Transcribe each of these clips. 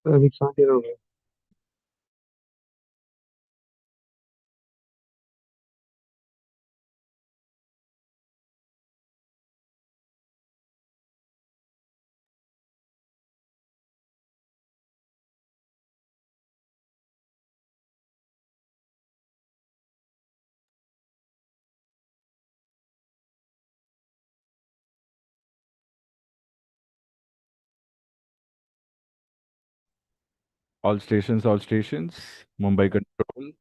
We can't hear you. All stations. Mumbai Control.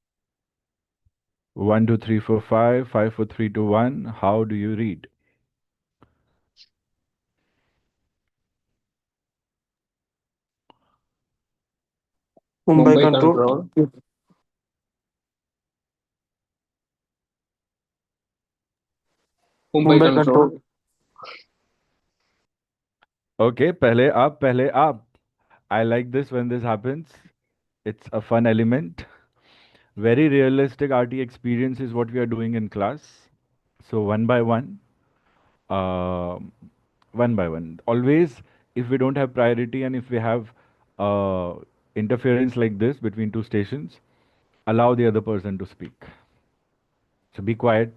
1 2 3 4 5 5 4 3 2 1. How do you read? Mumbai Mumbai Control. Control, Mumbai Mumbai Control, Control. Okay, pehle aap. I like this when this happens. It's a fun element. Very realistic RT experience is what we are doing in class. So one by one, um, one by one. Always, if we don't have priority and if we have uh, interference like this between two stations, allow the other person to speak. So be quiet.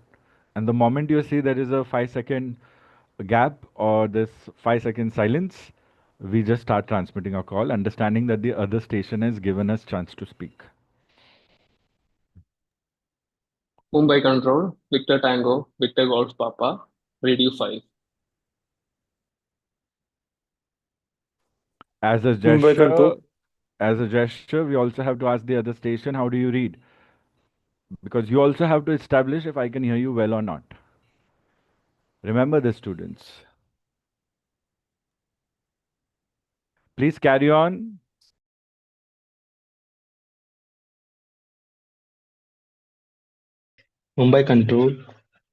And the moment you see there is a 5 second gap or this 5 second silence, we just start transmitting a call, understanding that the other station has given us chance to speak. Mumbai Control, Victor Tango, Victor Golf Papa, Radio 5. As a Mumbai gesture, Control. as a gesture, we also have to ask the other station, how do you read? Because you also have to establish if I can hear you well or not. Remember this, students. Please carry on. Mumbai Control,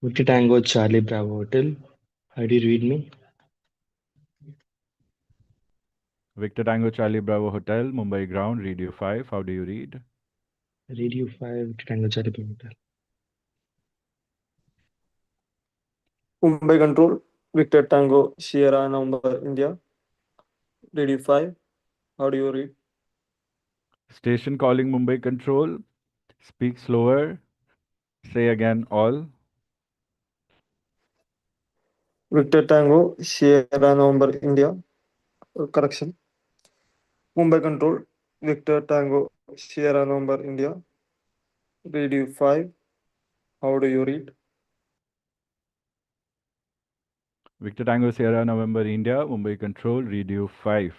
Victor Tango Charlie Bravo Hotel. How do you read me? Victor Tango Charlie Bravo Hotel, Mumbai Ground, Radio 5. How do you read? Radio 5, Victor Tango Charlie Bravo Hotel. Mumbai Control. Victor Tango Sierra Number India. Radio 5. How do you read? Station calling Mumbai Control. Speak slower. Say again all. Victor Tango Sierra Number India. Correction. Mumbai Control. Victor Tango Sierra Number India. Radio 5. How do you read? Victor Tango Sierra November India, Mumbai Control, Radio 5.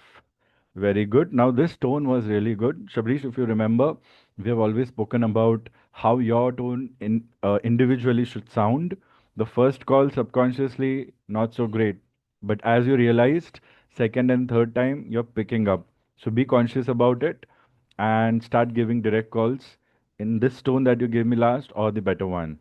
Very good. Now, this tone was really good. Shabrish, if you remember, we have always spoken about how your tone individually should sound. The first call, subconsciously, not so great. But as you realized, second and third time, you're picking up. So be conscious about it and start giving direct calls in this tone that you gave me last or the better one.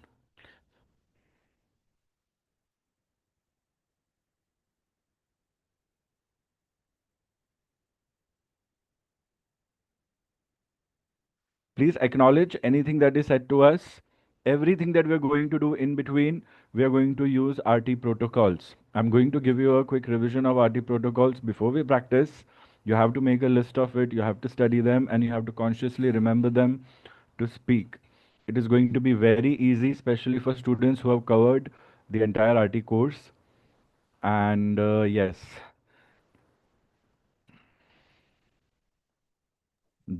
Please acknowledge anything that is said to us. Everything that we're going to do in between, we are going to use RT protocols. I'm going to give you a quick revision of RT protocols before we practice. You have to make a list of it, you have to study them, and you have to consciously remember them to speak. It is going to be very easy, especially for students who have covered the entire RT course. And yes,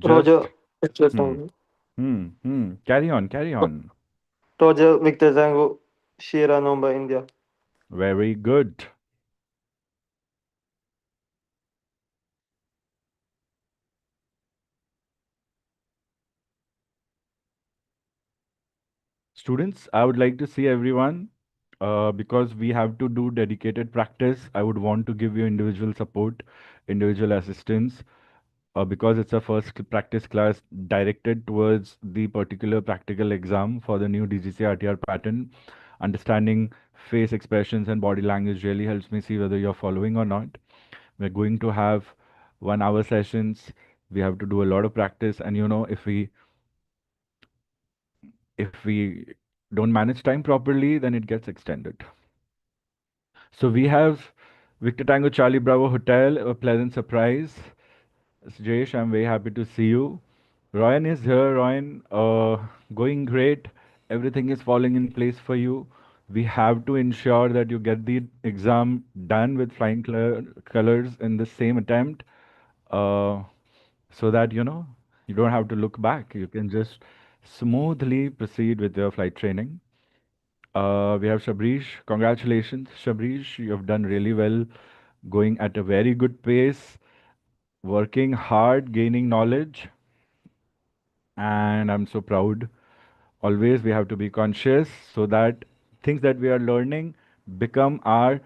just Roger. Victor hmm, Tango. carry on, carry on. Roger Victor Tango Sierra Number India. Very good. Students, I would like to see everyone because we have to do dedicated practice. I would want to give you individual support, individual assistance because it's a practice class directed towards the particular practical exam for the new DGCA RTR pattern. Understanding face expressions and body language really helps me see whether you're following or not. We're going to have 1 hour sessions. We have to do a lot of practice, and if we don't manage time properly, then it gets extended. So we have Victor Tango Charlie Bravo Hotel, a pleasant surprise. Jayesh, I'm very happy to see you. Ryan is here. Ryan, going great. Everything is falling in place for you. We have to ensure that you get the exam done with flying colors in the same attempt, uh, so that you don't have to look back. You can just smoothly proceed with your flight training. We have Shabrish. Congratulations, Shabrish. You have done really well, going at a very good pace, working hard, gaining knowledge, and I'm so proud. Always we have to be conscious so that things that we are learning become our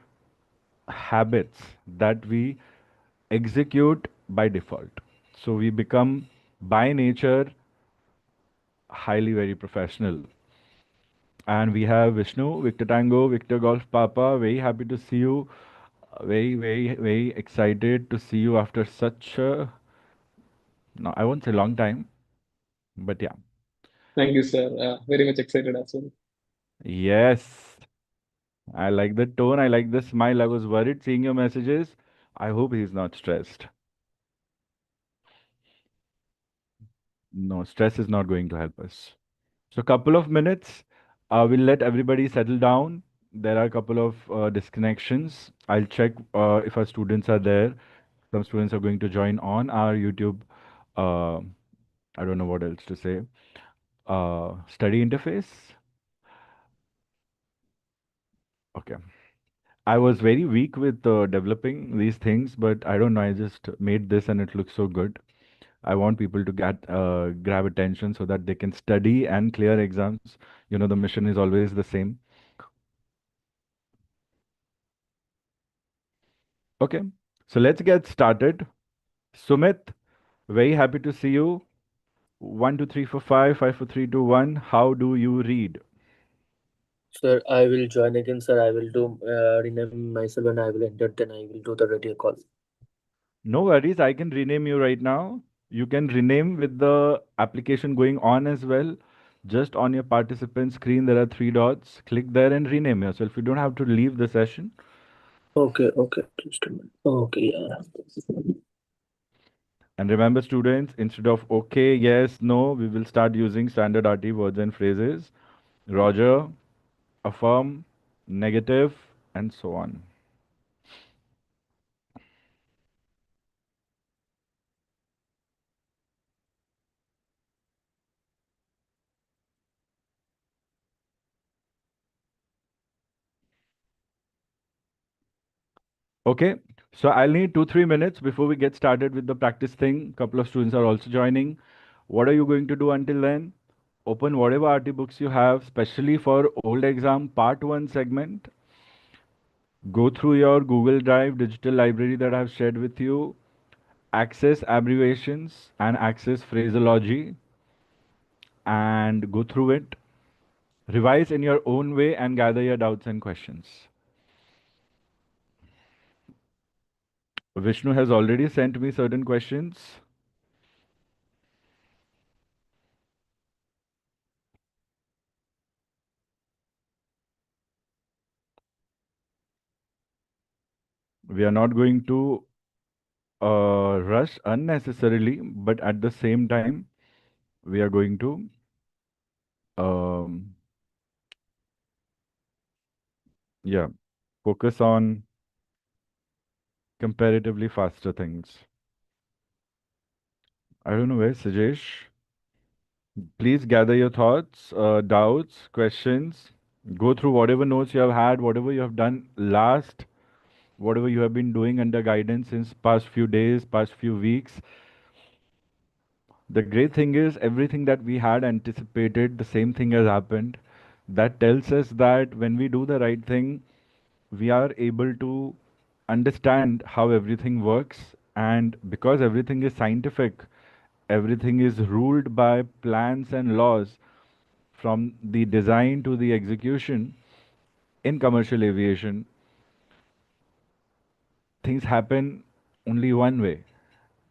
habits that we execute by default. So we become by nature highly very professional. And we have Vishnu, Victor Tango, Victor Golf Papa. Very happy to see you. Very, very, very excited to see you after such a, no, I won't say long time, but yeah. Thank you, sir. Very much excited as well. Yes. I like the tone. I like the smile. I was worried seeing your messages. I hope he's not stressed. No, stress is not going to help us. So, couple of minutes. We'll let everybody settle down. There are a couple of disconnections. I'll check if our students are there. Some students are going to join on our YouTube. Uh, I don't know what else to say. Study interface. Okay. I was very weak with developing these things, but I don't know. I just made this and it looks so good. I want people to get grab attention so that they can study and clear exams. The mission is always the same. Okay, so let's get started. Sumit, very happy to see you. 1, 2, 3, 4, 5, 5, 4, 3, 2, 1. How do you read? Sir, I will join again, sir. I will do rename myself and I will enter. Then I will do the radio call. No worries, I can rename you right now. You can rename with the application going on as well. Just on your participant screen, there are three dots. Click there and rename yourself. You don't have to leave the session. Okay, okay. Just a minute. Okay, yeah. And remember, students, instead of okay, yes, no, we will start using standard RT words and phrases. Roger, affirm, negative, and so on. Okay, so I'll need 2-3 minutes before we get started with the practice thing. Couple of students are also joining. What are you going to do until then? Open whatever RT books you have, especially for old exam part 1 segment. Go through your Google Drive digital library that I've shared with you. Access abbreviations and access phraseology and go through it. Revise in your own way and gather your doubts and questions. Vishnu has already sent me certain questions. We are not going to rush unnecessarily, but at the same time, we are going to um, yeah, focus on comparatively faster things. I don't know where, Sajesh. Please gather your thoughts, doubts, questions. Go through whatever notes you have had, whatever you have done last, whatever you have been doing under guidance since past few days, past few weeks. The great thing is everything that we had anticipated, the same thing has happened. That tells us that when we do the right thing, we are able to understand how everything works. And because everything is scientific, everything is ruled by plans and laws from the design to the execution in commercial aviation, things happen only one way.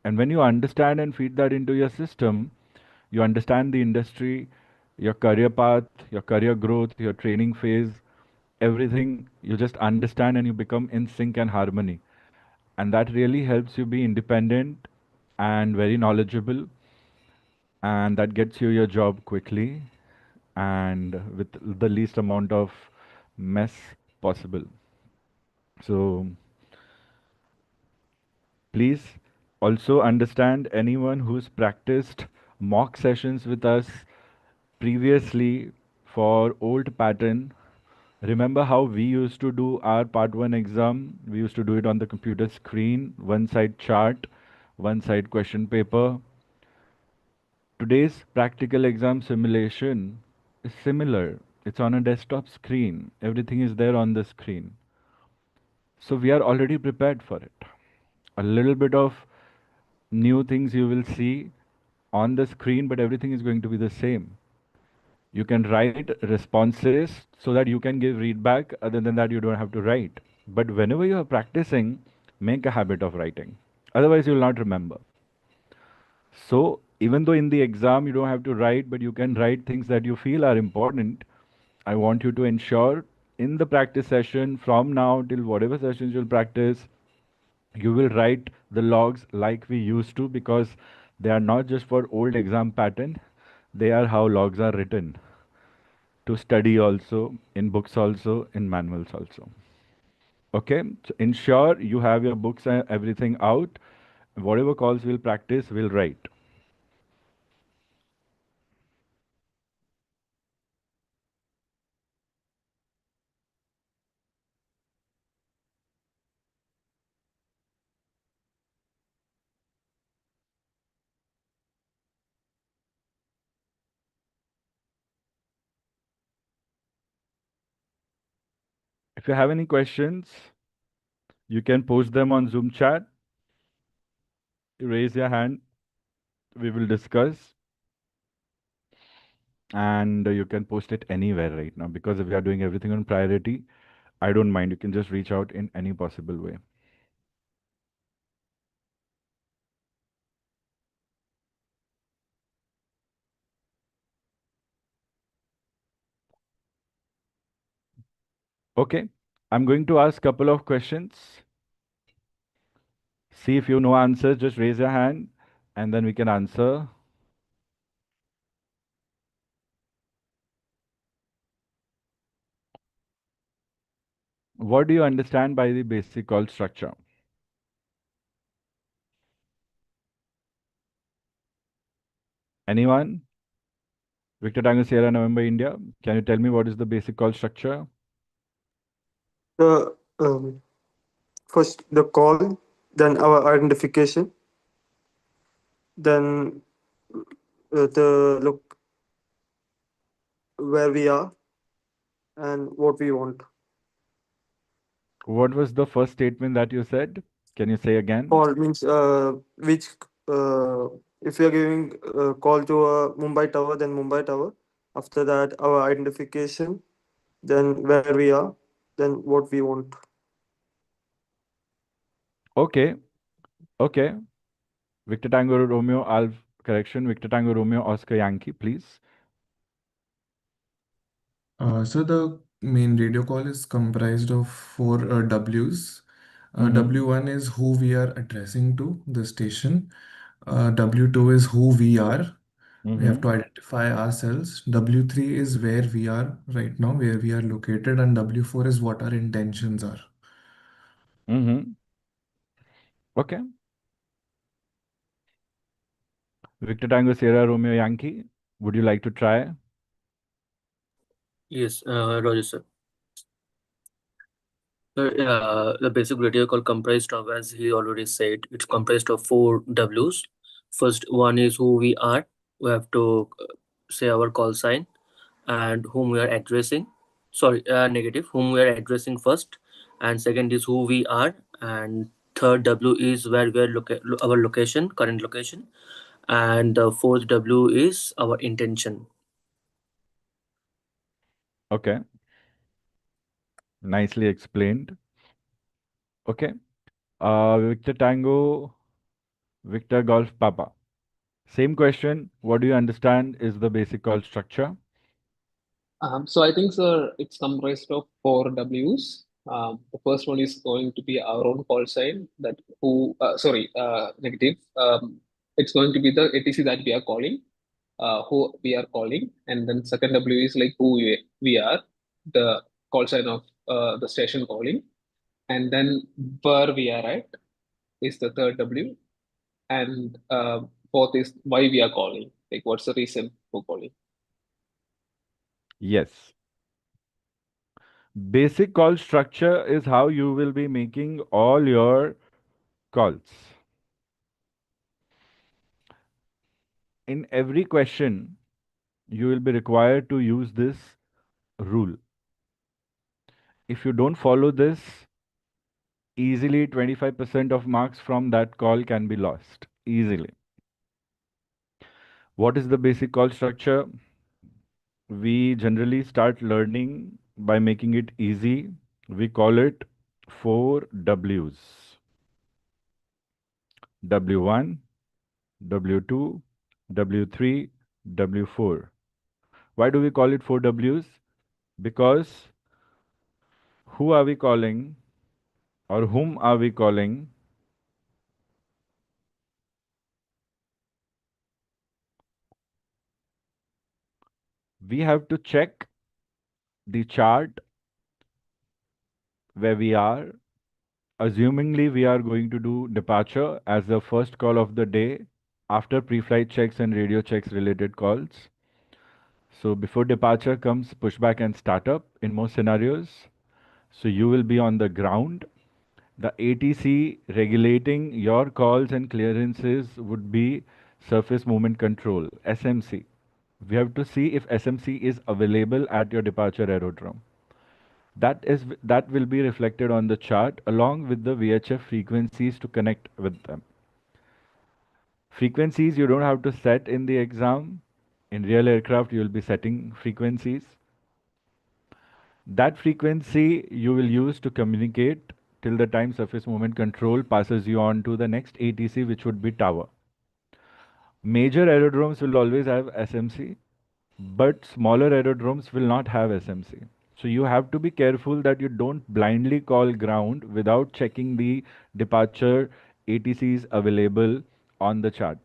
And when you understand and feed that into your system, you understand the industry, your career path, your career growth, your training phase, everything, you just understand and you become in sync and harmony. And that really helps you be independent and very knowledgeable, and that gets you your job quickly and with the least amount of mess possible. So please also understand anyone who's practiced mock sessions with us previously for old pattern. Remember how we used to do our part 1 exam? We used to do it on the computer screen, one side chart, one side question paper. Today's practical exam simulation is similar. It's on a desktop screen. Everything is there on the screen. So we are already prepared for it. A little bit of new things you will see on the screen, but everything is going to be the same. You can write responses so that you can give feedback. Other than that, you don't have to write. But whenever you are practicing, make a habit of writing. Otherwise, you'll not remember. So even though in the exam you don't have to write, but you can write things that you feel are important, I want you to ensure in the practice session from now till whatever sessions you'll practice, you will write the logs like we used to, because they are not just for old exam pattern, they are how logs are written to study also, in books also, in manuals also. Okay, so ensure you have your books and everything out. Whatever calls we'll practice, we'll write. If you have any questions, you can post them on Zoom chat. Raise your hand. We will discuss. And you can post it anywhere right now, because if we are doing everything on priority, I don't mind. You can just reach out in any possible way. Okay, I'm going to ask a couple of questions. See if you know answers, just raise your hand and then we can answer. What do you understand by the basic call structure? Anyone? Victor Tango Sierra November India. Can you tell me what is the basic call structure? The first the call, then our identification, then the look where we are and what we want. What was the first statement that you said? Can you say again? Call means which if we are giving a call to a Mumbai tower, then Mumbai tower. After that, our identification, then where we are, then what we want. Okay. Okay. Victor Tango Romeo Alf, correction. Victor Tango Romeo Oscar Yankee, please. So the main radio call is comprised of four Ws. Mhm. W1 is who we are addressing to, the station. W2 is who we are. We have to identify ourselves. W3 is where we are right now, where we are located, and W4 is what our intentions are. Mm-hmm. Okay. Victor Tango Sierra Romeo Yankee, would you like to try? Yes, Roger, sir. The basic radio call comprised of, as he already said, it's comprised of four Ws. First one is who we are. We have to say our call sign and whom we are addressing. Sorry, negative, whom we are addressing first. And second is who we are. And third W is where we are our location, current location. And the fourth W is our intention. Okay. Nicely explained. Okay. Victor Tango, Victor Golf Papa. Same question. What do you understand is the basic call structure? So I think, sir, it's comprised of four Ws. The first one is going to be our own call sign, that who, sorry, negative. it's going to be the ATC that we are calling, who we are calling, and then second W is like who we are, the call sign of the station calling, and then where we are at is the third W, and fourth is why we are calling, like what's the reason for calling. Yes. Basic call structure is how you will be making all your calls. In every question, you will be required to use this rule. If you don't follow this, easily 25% of marks from that call can be lost. Easily. What is the basic call structure? We generally start learning by making it easy. We call it 4 Ws. W1, W2, W3, W4. Why do we call it 4 Ws? Because who are we calling or whom are we calling? We have to check the chart where we are. Assumingly, we are going to do departure as the first call of the day after pre-flight checks and radio checks related calls. So before departure comes pushback and startup in most scenarios. So you will be on the ground. The ATC regulating your calls and clearances would be surface movement control, SMC. We have to see if SMC is available at your departure aerodrome. That will be reflected on the chart along with the VHF frequencies to connect with them. Frequencies you don't have to set in the exam. In real aircraft, you will be setting frequencies. That frequency you will use to communicate till the time surface movement control passes you on to the next ATC, which would be tower. Major aerodromes will always have SMC, but smaller aerodromes will not have SMC. So you have to be careful that you don't blindly call ground without checking the departure ATCs available on the chart.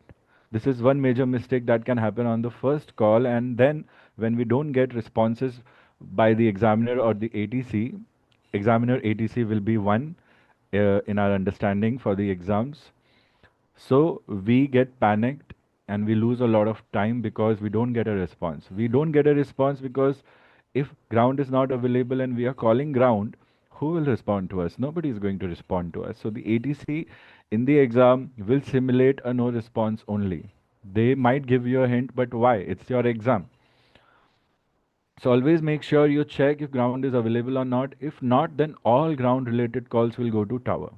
This is one major mistake that can happen on the first call, and then when we don't get responses by the examiner or the ATC, examiner ATC will be one in our understanding for the exams. So we get panicked and we lose a lot of time because we don't get a response. We don't get a response because if ground is not available and we are calling ground, who will respond to us? Nobody is going to respond to us. So the ATC in the exam will simulate a no response only. They might give you a hint, but why? It's your exam. So always make sure you check if ground is available or not. If not, then all ground related calls will go to tower.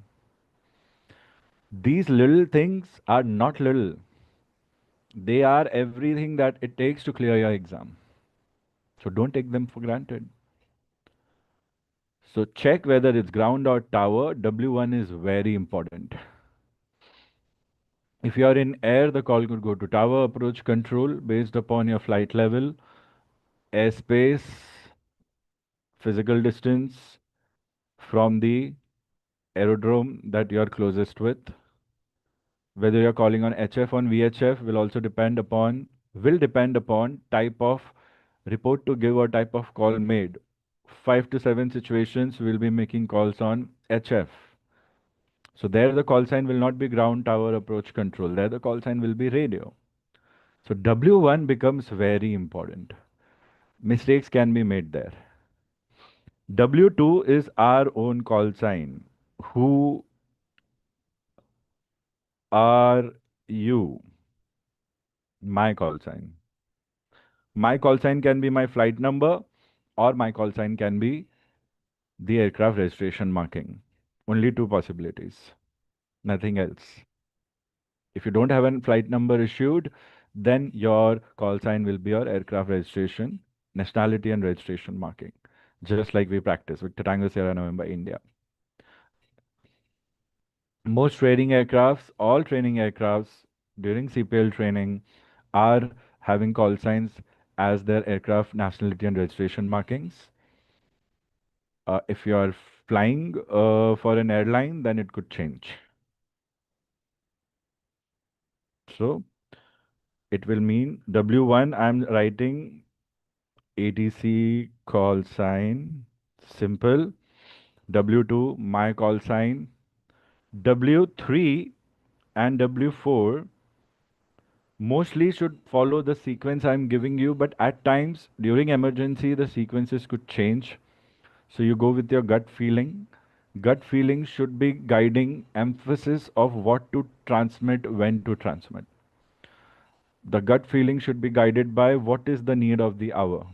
These little things are not little. They are everything that it takes to clear your exam. So don't take them for granted. So check whether it's ground or tower. W1 is very important. If you are in air, the call could go to tower approach control based upon your flight level, airspace, physical distance from the aerodrome that you are closest with. Whether you're calling on HF or VHF will depend upon type of report to give or type of call made. 5 to 7 situations we'll be making calls on HF. So there the call sign will not be ground tower approach control. There the call sign will be radio. So W1 becomes very important. Mistakes can be made there. W2 is our own call sign. Who are you? My call sign. My call sign can be my flight number or my call sign can be the aircraft registration marking. Only two possibilities, nothing else. If you don't have a flight number issued, then your call sign will be your aircraft registration, nationality and registration marking, just like we practice with Tango Sierra November India. Most training aircrafts, all training aircrafts during CPL training are having call signs as their aircraft nationality and registration markings. If you are flying for an airline, then it could change. So it will mean W1, I'm writing ATC call sign, simple. W2, my call sign. W3 and W4 mostly should follow the sequence I'm giving you, but at times during emergency, the sequences could change. So you go with your gut feeling. Gut feeling should be guiding emphasis of what to transmit, when to transmit. The gut feeling should be guided by what is the need of the hour.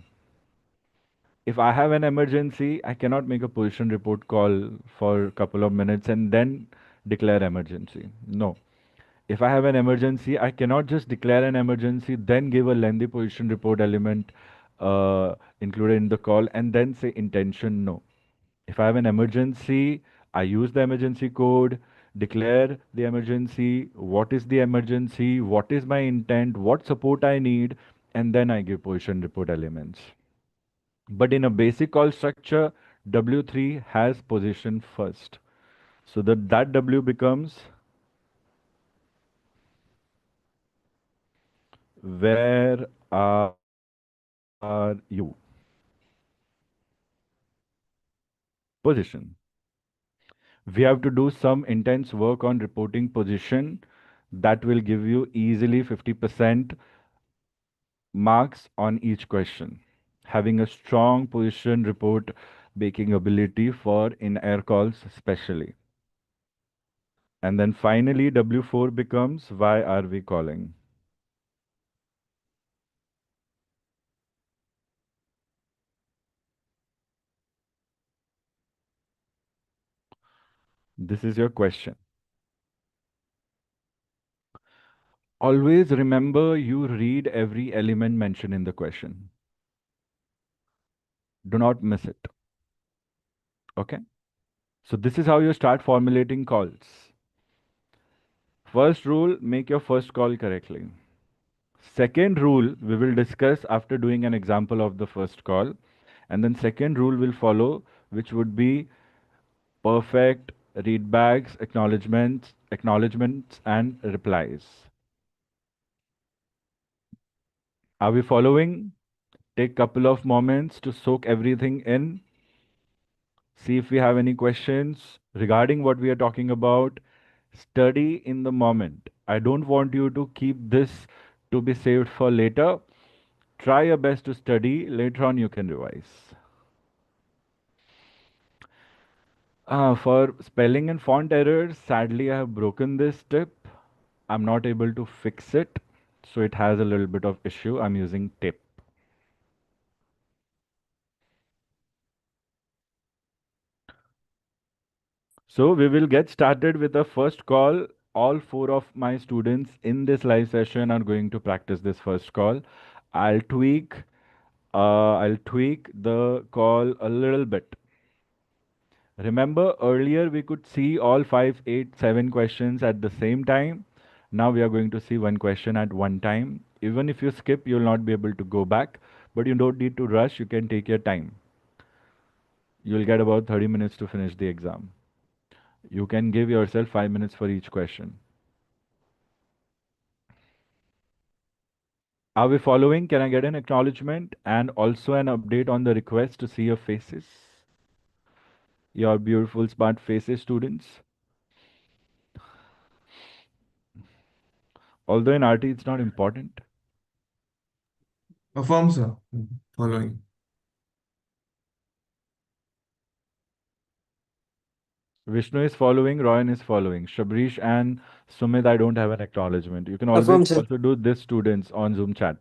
If I have an emergency, I cannot make a position report call for a couple of minutes and then declare emergency. No. If I have an emergency, I cannot just declare an emergency, then give a lengthy position report element included in the call, and then say intention. No. If I have an emergency, I use the emergency code, declare the emergency, what is the emergency, what is my intent, what support I need, and then I give position report elements. But in a basic call structure, W3 has position first. So that W becomes where are you? Position. We have to do some intense work on reporting position that will give you easily 50% marks on each question. Having a strong position report making ability for in-air calls especially. And then finally W4 becomes why are we calling? This is your question. Always remember you read every element mentioned in the question. Do not miss it. Okay? So this is how you start formulating calls. First rule, make your first call correctly. Second rule, we will discuss after doing an example of the first call. And then second rule will follow, which would be perfect readbacks, acknowledgements and replies. Are we following? Take couple of moments to soak everything in. See if we have any questions regarding what we are talking about. Study in the moment. I don't want you to keep this to be saved for later. Try your best to study. Later on, you can revise. For spelling and font errors, sadly, I have broken this tip. I'm not able to fix it. So it has a little bit of issue. I'm using tape. So we will get started with the first call. All four of my students in this live session are going to practice this first call. I'll tweak, I'll tweak the call a little bit. Remember earlier we could see all 5, 8, 7 questions at the same time. Now we are going to see one question at one time. Even if you skip, you'll not be able to go back, but you don't need to rush. You can take your time. You'll get about 30 minutes to finish the exam. You can give yourself 5 minutes for each question. Are we following? Can I get an acknowledgement and also an update on the request to see your faces? Your beautiful smart faces, students. Although in RT it's not important. Affirm, sir. Following. Vishnu is following, Royan is following. Shabrish and Sumit, I don't have an acknowledgement. You can always Affirm, sir. also do this, students, on Zoom chat.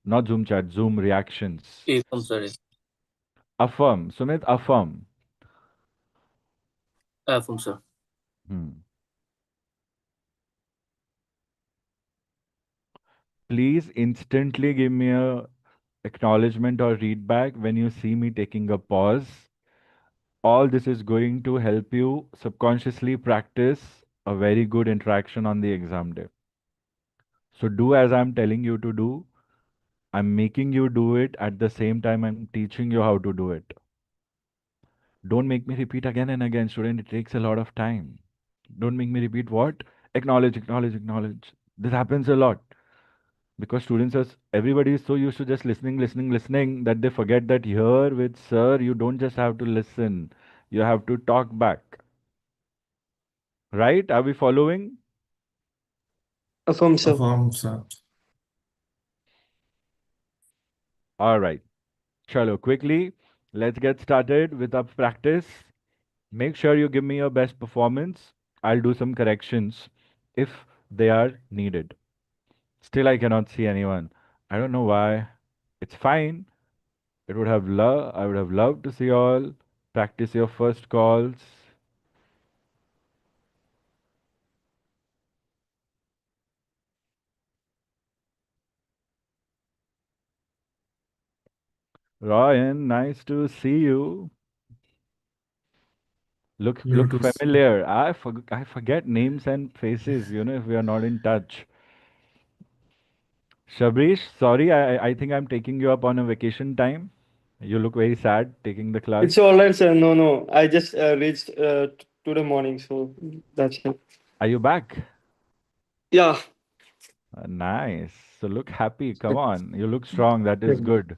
Not Zoom chat, Zoom reactions. I'm sorry. Affirm. Sumit, affirm. I'm sir. Hmm. Please instantly give me a acknowledgement or readback when you see me taking a pause. All this is going to help you subconsciously practice a very good interaction on the exam day. So do as I'm telling you to do. I'm making you do it at the same time I'm teaching you how to do it. Don't make me repeat again and again, student. It takes a lot of time. Don't make me repeat what? Acknowledge, acknowledge, acknowledge. This happens a lot because students are, everybody is so used to just listening that they forget that here with sir, you don't just have to listen, you have to talk back. Right? Are we following? Affirm, sir. Affirm, sir. All right. Chalo, quickly, let's get started with our practice. Make sure you give me your best performance. I'll do some corrections if they are needed. Still, I cannot see anyone. I don't know why. It's fine. I would have loved to see all practice your first calls. Ryan, nice to see you. You Look too, sir. familiar. I forget names and faces, if we are not in touch. Shabrish, sorry, I think I'm taking you up on a vacation time. You look very sad taking the class. It's all right, sir. No, no. I just reached today morning, so that's it. Are you back? Yeah. Nice. So look happy. Come on. You look strong. That is good.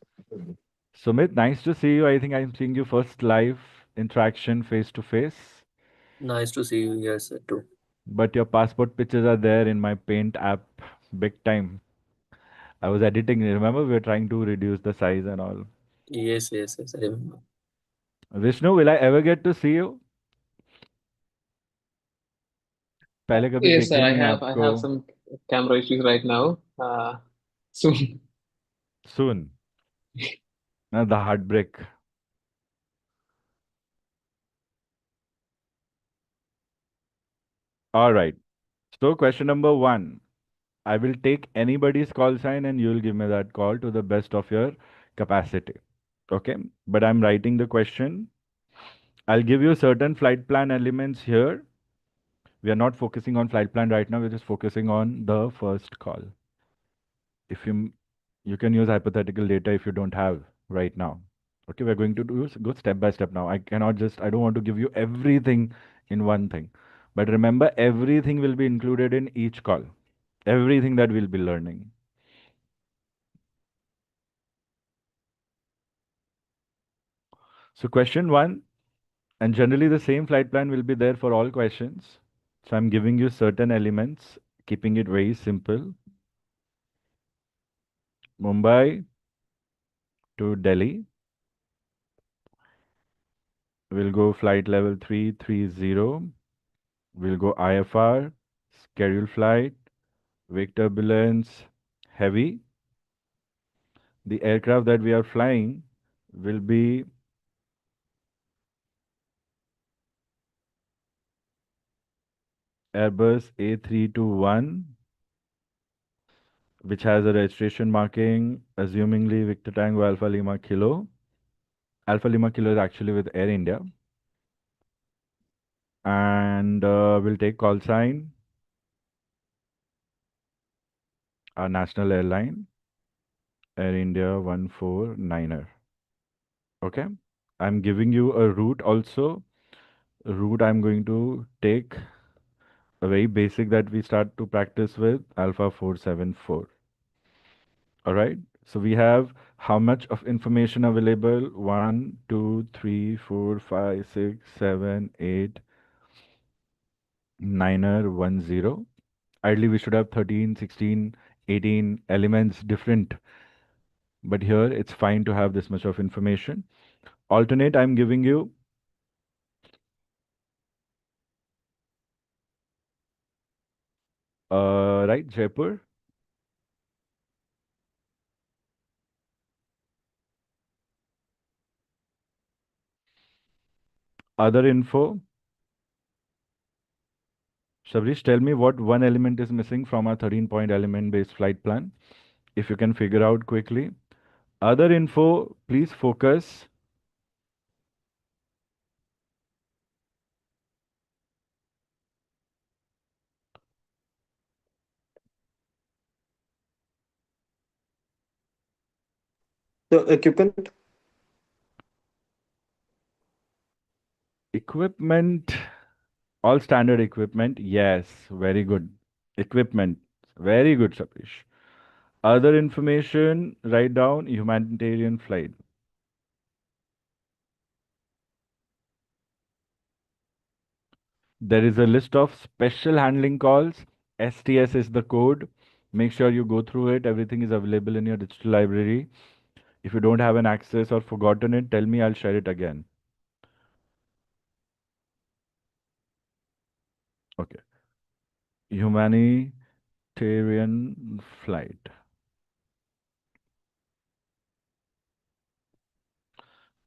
Sumit, nice to see you. I think I'm seeing you first live interaction face to face. Nice to see you here, sir, too. But your passport pictures are there in my Paint app big time. I was editing. Remember, we were trying to reduce the size and all. Yes, yes, yes, I remember. Vishnu, will I ever get to see you? पहले कभी Yes, देखे नहीं I आपको. have some camera issues right now. Soon. Soon. The heartbreak. All right. So question number 1. I will take anybody's call sign and you will give me that call to the best of your capacity. Okay. But I'm writing the question. I'll give you certain flight plan elements here. We are not focusing on flight plan right now. We're just focusing on the first call. If you can use hypothetical data if you don't have right now. Okay, we're going to go step by step now. I don't want to give you everything in one thing. But remember, everything will be included in each call. Everything that we'll be learning. So question 1, and generally the same flight plan will be there for all questions. So I'm giving you certain elements, keeping it very simple. Mumbai to Delhi. We'll go flight level 330. We'll go IFR, scheduled flight, wake turbulence, heavy. The aircraft that we are flying will be Airbus A321, which has a registration marking, assumingly Victor Tango Alpha Lima Kilo. Alpha Lima Kilo is actually with Air India. And we'll take call sign, our national airline, Air India 149er. Okay. I'm giving you a route also. A route I'm going to take a very basic that we start to practice with Alpha 474. All right. So we have how much of information available? 1, 2, 3, 4, 5, 6, 7, 8, 9er, 1, 0. Ideally, we should have 13, 16, 18 elements different. But here it's fine to have this much of information. Alternate, I'm giving you right, Jaipur. Other info. Shabrish, tell me what one element is missing from our 13-point element-based flight plan. If you can figure out quickly. Other info, please focus. The equipment. Equipment, all standard equipment. Yes, very good. Equipment. Very good, Sapish. Other information, write down humanitarian flight. There is a list of special handling calls. STS is the code. Make sure you go through it. Everything is available in your digital library. If you don't have an access or forgotten it, tell me, I'll share it again. Okay. Humanitarian flight.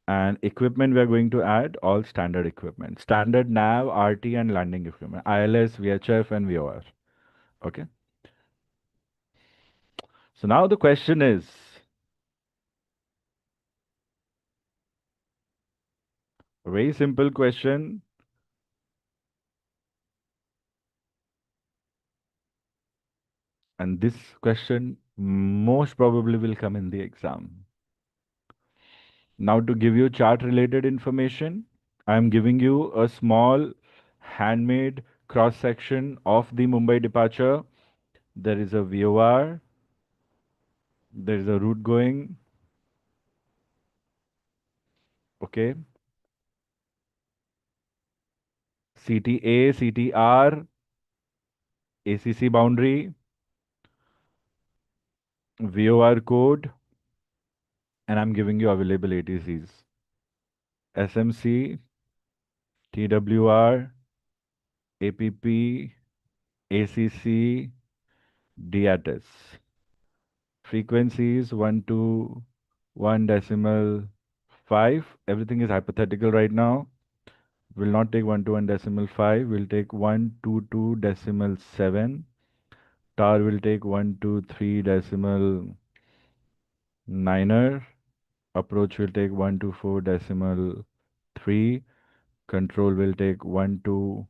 And equipment we are going to add all standard equipment. Standard nav, RT and landing equipment. ILS, VHF and VOR. Okay. So now the question is, a very simple question. And this question most probably will come in the exam. Now to give you chart related information, I am giving you a small handmade cross section of the Mumbai departure. There is a VOR, there is a route going, okay, CTA, CTR, ACC boundary, VOR code, and I'm giving you available ATCs. SMC, TWR, APP, ACC, DATS. Frequencies 1 to 1.5. Everything is hypothetical right now. We'll not take 1 to 1.5. We'll take 1 to 2.7. TAR will take 1 to 3.9. Approach will take 1 to 4.3. Control will take 1 to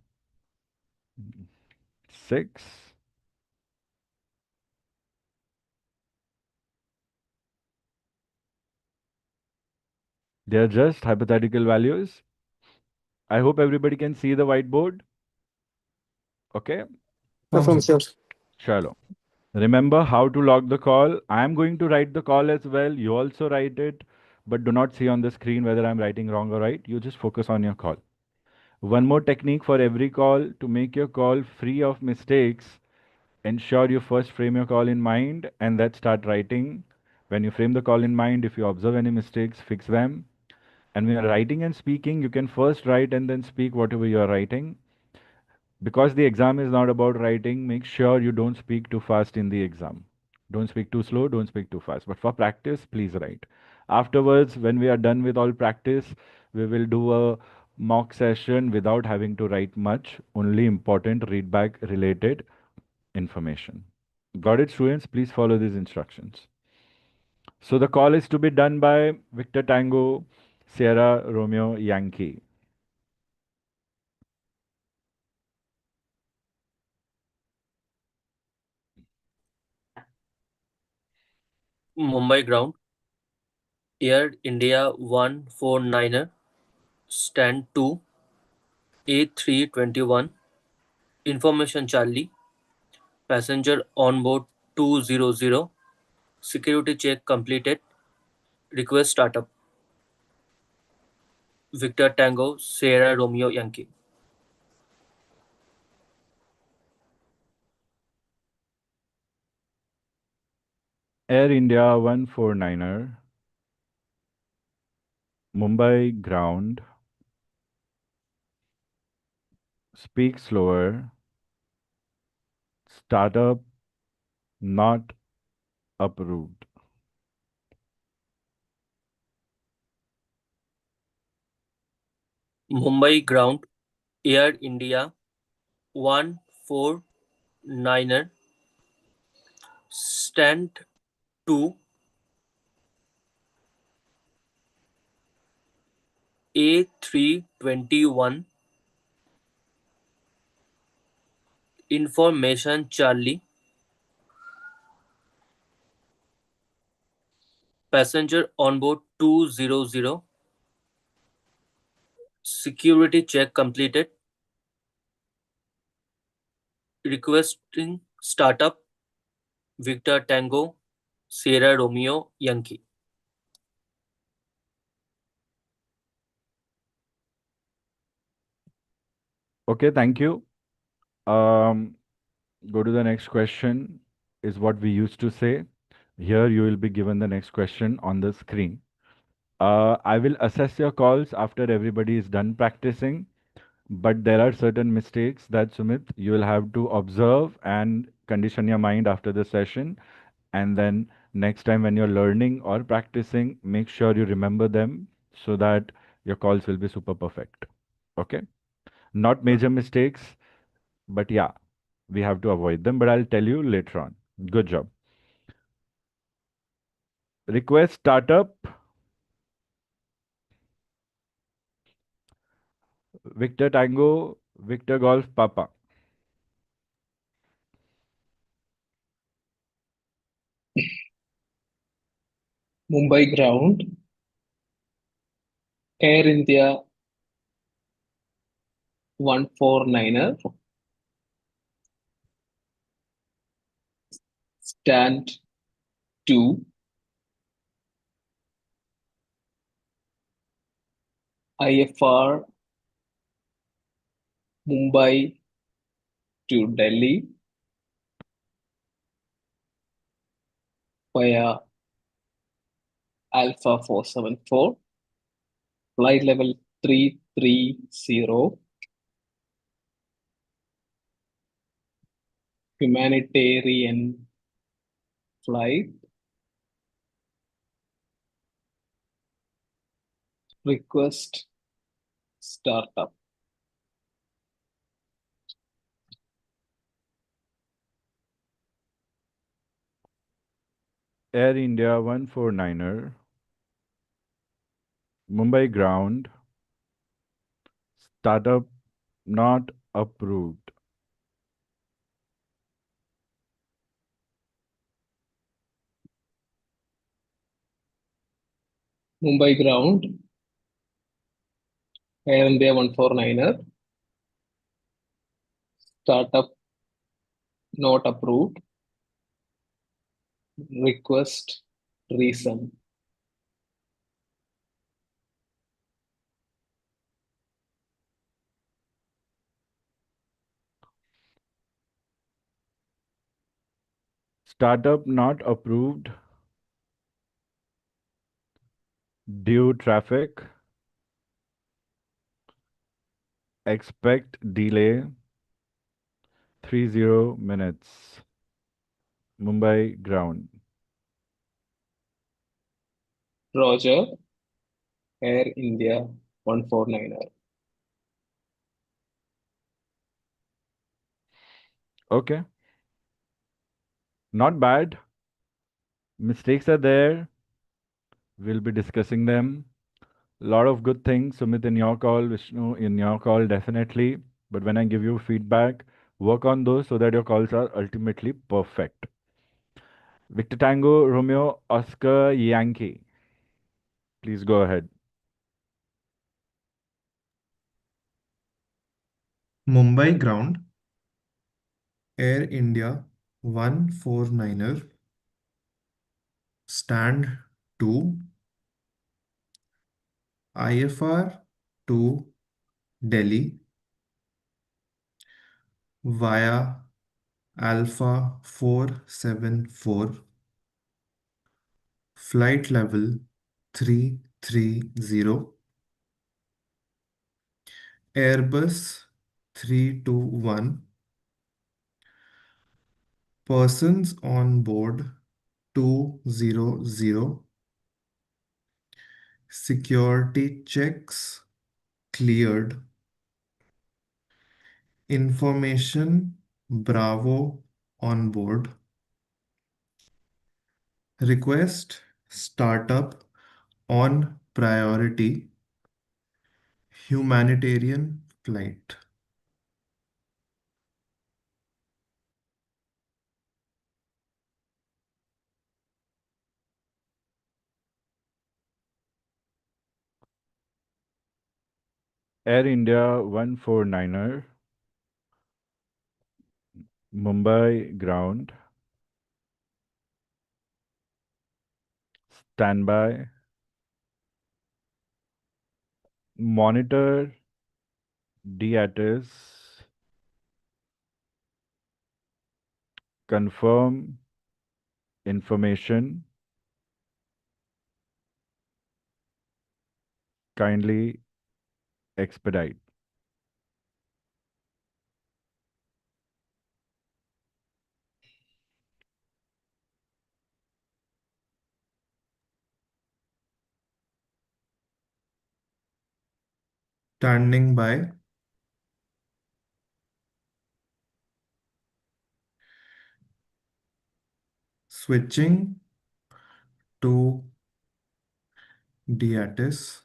6. They are just hypothetical values. I hope everybody can see the whiteboard. Okay. From sure. Chalo. Remember how to log the call. I am going to write the call as well. You also write it, but do not see on the screen whether I'm writing wrong or right. You just focus on your call. One more technique for every call to make your call free of mistakes. Ensure you first frame your call in mind and then start writing. When you frame the call in mind, if you observe any mistakes, fix them. And when you're writing and speaking, you can first write and then speak whatever you're writing. Because the exam is not about writing, make sure you don't speak too fast in the exam. Don't speak too slow, don't speak too fast. But for practice, please write. Afterwards, when we are done with all practice, we will do a mock session without having to write much, only important readback related information. Got it, students? Please follow these instructions. So the call is to be done by Victor Tango, Sierra Romeo Yankee. Mumbai ground. Air India 149er. Stand 2. A321. Information Charlie. Passenger on board 200. Security check completed. Request startup. Victor Tango, Sierra Romeo Yankee. Air India 149er, Mumbai ground, speak slower, startup not approved. Mumbai ground. Air India 149er. Stand 2. A321. Information Charlie. Passenger on board 200. Security check completed. Requesting startup. Victor Tango, Sierra Romeo, Yankee. Okay, thank you. Um, Go to the next question, is what we used to say. Here you will be given the next question on the screen. I will assess your calls after everybody is done practicing, but there are certain mistakes that Sumit, you will have to observe and condition your mind after the session. And then next time when you're learning or practicing, make sure you remember them so that your calls will be super perfect. Okay? Not major mistakes, but yeah, we have to avoid them, but I'll tell you later on. Good job. Request startup. Victor Tango, Victor Golf Papa. Mumbai ground, Air India 149er, stand 2, IFR Mumbai to Delhi via Alpha 474, flight level 330, humanitarian flight, request startup. Air India 149er. Mumbai ground. Startup not approved. Mumbai ground, Air India 149er, startup not approved, request reason. Startup not approved due traffic. Expect delay 30 minutes. Mumbai ground. Roger, Air India 149er. Okay. Not bad. Mistakes are there. We'll be discussing them. Lot of good things, Sumit, in your call, Vishnu, in your call, definitely. But when I give you feedback, work on those so that your calls are ultimately perfect. Victor Tango, Romeo, Oscar, Yankee. Please go ahead. Mumbai ground, Air India 149er, stand 2, IFR to Delhi via Alpha 474, flight level 330, Airbus 321, persons on board 200, security checks cleared, information Bravo on board, request startup on priority, humanitarian flight. Air India 149er, Mumbai ground. Standby. Monitor DATIS. Confirm information. Kindly expedite. Standing by. Switching to DATIS.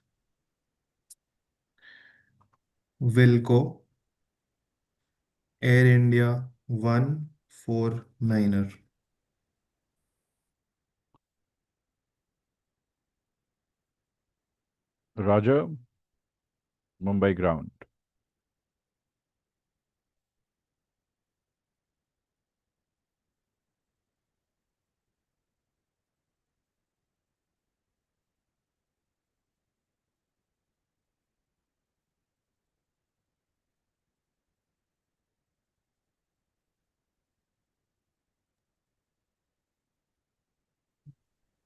Wilco. Air India 149er. Roger. Mumbai ground.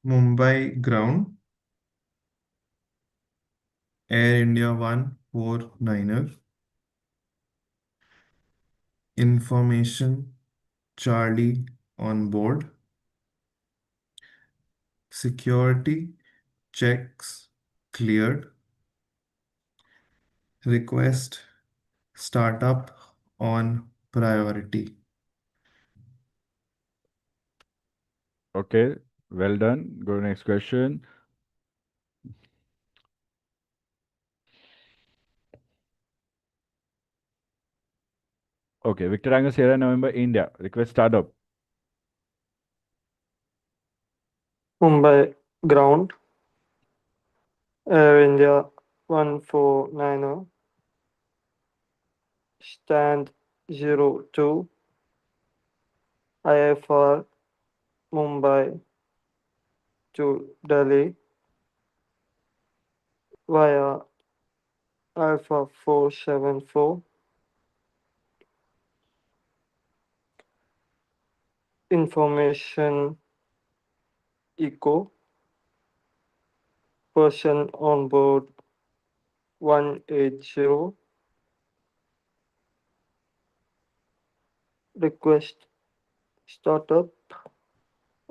Mumbai ground. Air India 149er. Information Charlie on board. Security checks cleared. Request startup on priority. Okay, well done. Go to next question. Okay, Victor Angus Sierra November, India. Request startup. Mumbai ground. Air India 149er. Stand 02. IFR Mumbai to Delhi via Alpha 474. Information Eco. Person on board 180. Request startup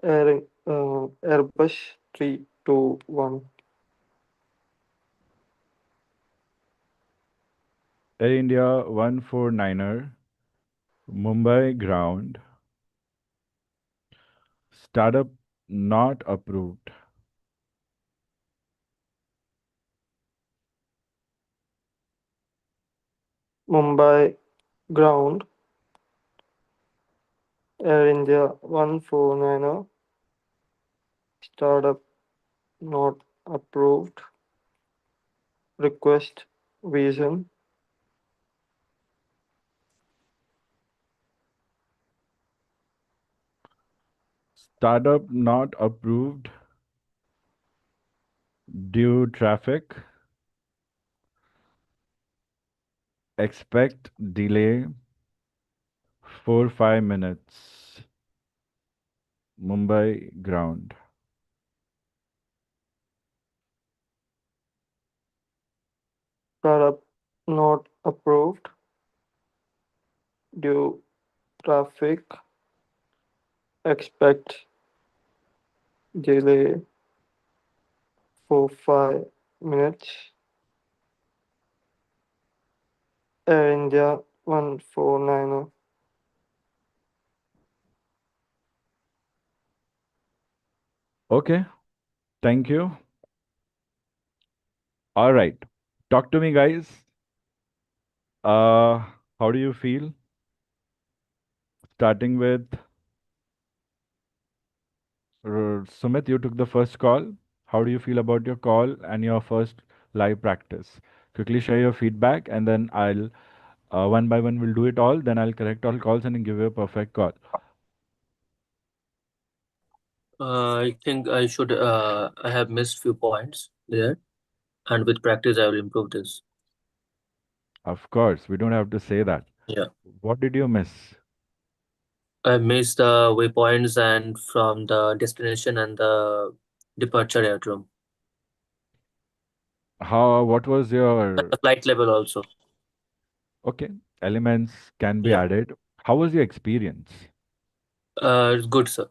Airbus 321. Air India 149er. Mumbai ground. Startup not approved. Mumbai ground. Air India 149er. Startup not approved. Request vision. Startup not approved due traffic. Expect delay 4-5 minutes. Mumbai ground. Startup not approved due traffic. Expect delay for 5 minutes. Air India 149er. Okay, thank you. All right, talk to me, guys. How do you feel? Starting with Sumit, you took the first call. How do you feel about your call and your first live practice? Quickly share your feedback, and then I'll one by one we'll do it all. Then I'll correct all calls and give you a perfect call. I think I have missed few points there, and with practice, I will improve this. Of course, we don't have to say that. Yeah. What did you miss? I missed the waypoints and from the destination and the departure aerodrome. What was And your, the flight level also. okay, elements can be Yeah. added. How was your experience? It's good, sir.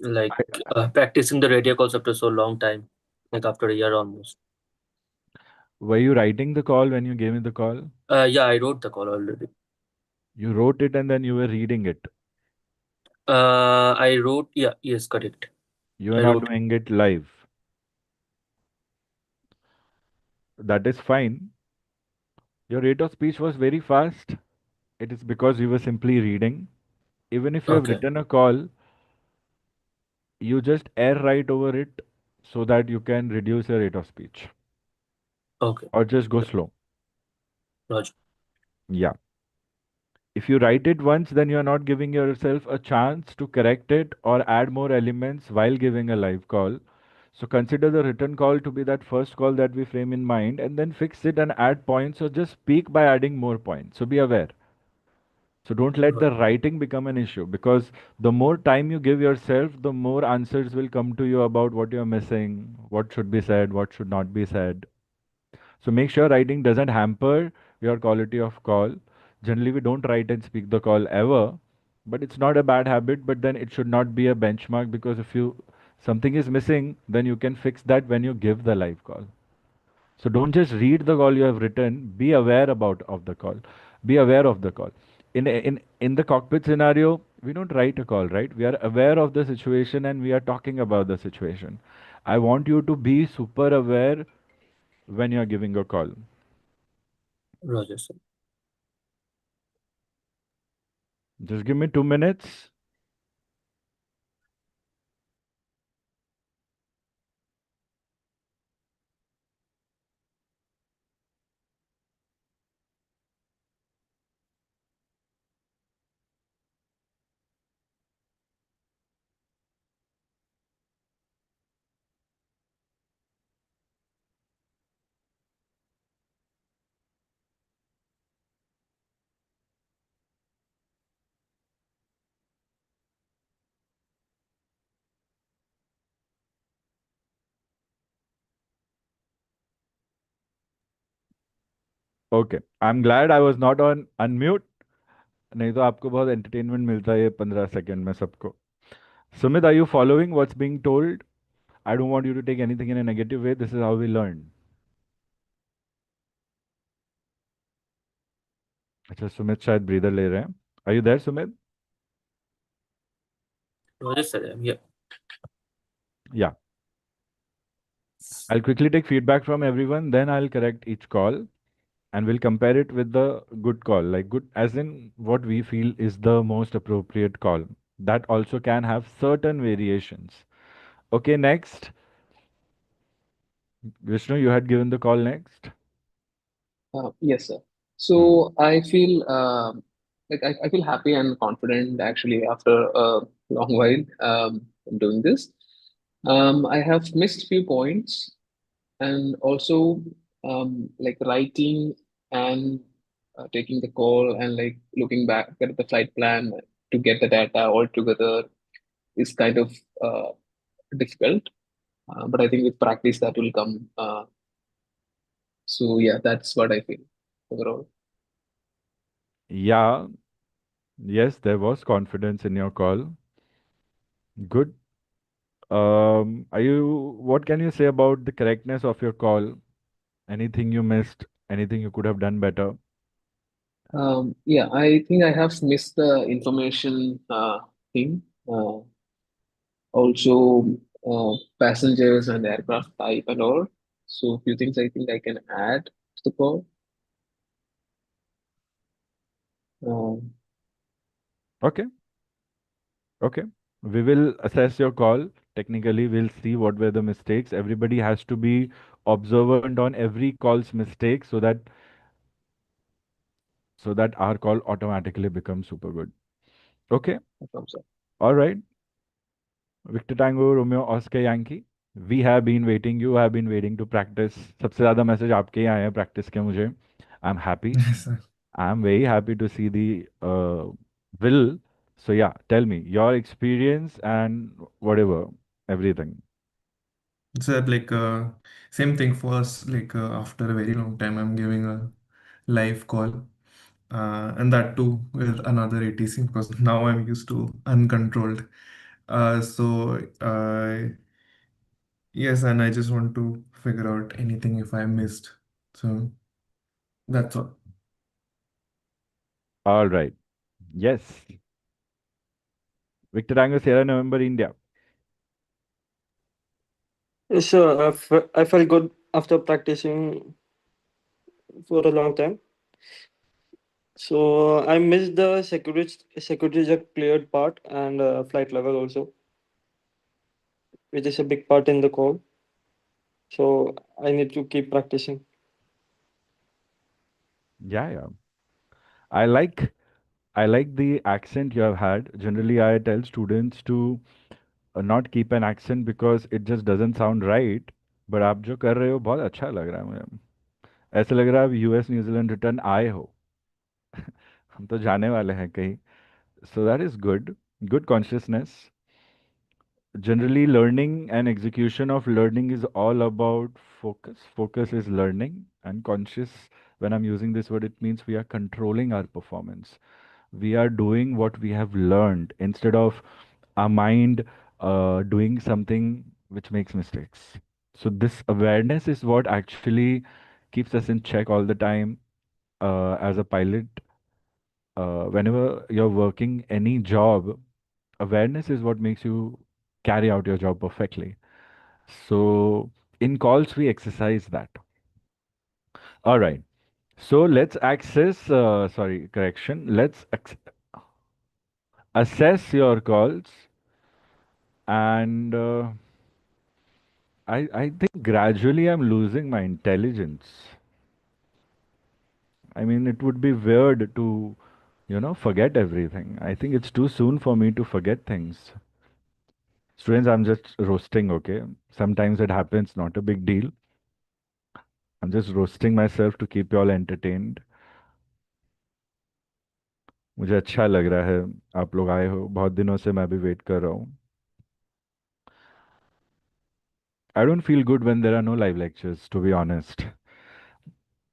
Like I, practicing the radio calls after so long time, like after a year almost. were you writing the call when you gave me the call? Yeah, I wrote the call already. You wrote it and then you were reading it. I wrote, yeah, yes, correct. You were I not wrote. doing it live. That is fine. Your rate of speech was very fast. It is because you were simply reading. Even if you have Okay, written a call, you just air write over it so that you can reduce your rate of speech okay, or just go slow. Roger. Yeah. If you write it once, then you're not giving yourself a chance to correct it or add more elements while giving a live call. So consider the written call to be that first call that we frame in mind and then fix it and add points or just speak by adding more points. So be aware. So don't let Ro- the writing become an issue because the more time you give yourself, the more answers will come to you about what you're missing, what should be said, what should not be said. So make sure writing doesn't hamper your quality of call. Generally, we don't write and speak the call ever, but it's not a bad habit. But then it should not be a benchmark because if you something is missing, then you can fix that when you give the live call. So don't just read the call you have written. Be aware about of the call. Be aware of the call. In the cockpit scenario, we don't write a call, right? We are aware of the situation and we are talking about the situation. I want you to be super aware when you are giving a call. Roger, sir. Just give me 2 minutes. Okay. I'm glad I was not on unmute. नहीं तो आपको बहुत entertainment मिलता है ये 15 second में सबको. Sumit, are you following what's being told? I don't want you to take anything in a negative way. This is how we learn. अच्छा सुमित शायद ब्रीदर ले रहे हैं. Are you there, Sumit? Roger, sir. Yeah. Yeah. I'll quickly take feedback from everyone, then I'll correct each call and we'll compare it with the good call. Like good as in what we feel is the most appropriate call. That also can have certain variations. Okay, next. Vishnu, you had given the call next. Yes, sir. Hmm. So I feel like I feel happy and confident actually after a long while doing this. I have missed few points and also like writing and taking the call and like looking back at the flight plan to get the data all together is kind of difficult. But I think with practice that will come. So yeah, that's what I feel overall. Yeah, yes, there was confidence in your call. Good. What can you say about the correctness of your call? Anything you missed? Anything you could have done better? Yeah, I think I have missed the information thing. Also, passengers and aircraft type and all. So, few things I think I can add to the call. Um, Okay, okay. We will assess your call. Technically, we'll see what were the mistakes. Everybody has to be observant on every call's mistake so that our call automatically becomes super good. Okay, from, sir. all right. Victor Tango, Romeo, Oscar Yankee. We have been waiting. You have been waiting to practice. सबसे ज़्यादा message आपके ही आए हैं practice के मुझे. I'm happy. Yes, sir. I'm very happy to see the will. So yeah, tell me your experience and whatever, everything. So like same thing for us. Like after a very long time, I'm giving a live call, and that too with another ATC because now I'm used to uncontrolled. Yes, and I just want to figure out anything if I missed. So that's all. All right. Yes. Victor Tango, Sierra November, India. Yes, sir. I felt good after practicing for a long time. So I missed the security check cleared part and flight level also, which is a big part in the call. So I need to keep practicing. Yeah, yeah. I like I like the accent you have had. Generally, I tell students to not keep an accent because it just doesn't sound right. But आप जो कर रहे हो बहुत अच्छा लग रहा है मुझे. ऐसे लग रहा है आप यूएस न्यूजीलैंड रिटर्न आए हो. हम तो जाने वाले हैं कहीं. So that is good. Good consciousness. Generally, learning and execution of learning is all about focus. Focus is learning, and conscious, when I'm using this word, it means we are controlling our performance. We are doing what we have learned instead of our mind doing something which makes mistakes. So, this awareness is what actually keeps us in check all the time as a pilot. Whenever you're working any job, awareness is what makes you carry out your job perfectly. So in calls, we exercise that. All right. So let's let's assess your calls. And I think gradually I'm losing my intelligence. I mean, it would be weird to, forget everything. I think it's too soon for me to forget things. Students, I'm just roasting, okay? Sometimes it happens, not a big deal. I'm just roasting myself to keep you all entertained. मुझे अच्छा लग रहा है आप लोग आए हो बहुत दिनों से मैं भी वेट कर रहा हूँ. I don't feel good when there are no live lectures, to be honest.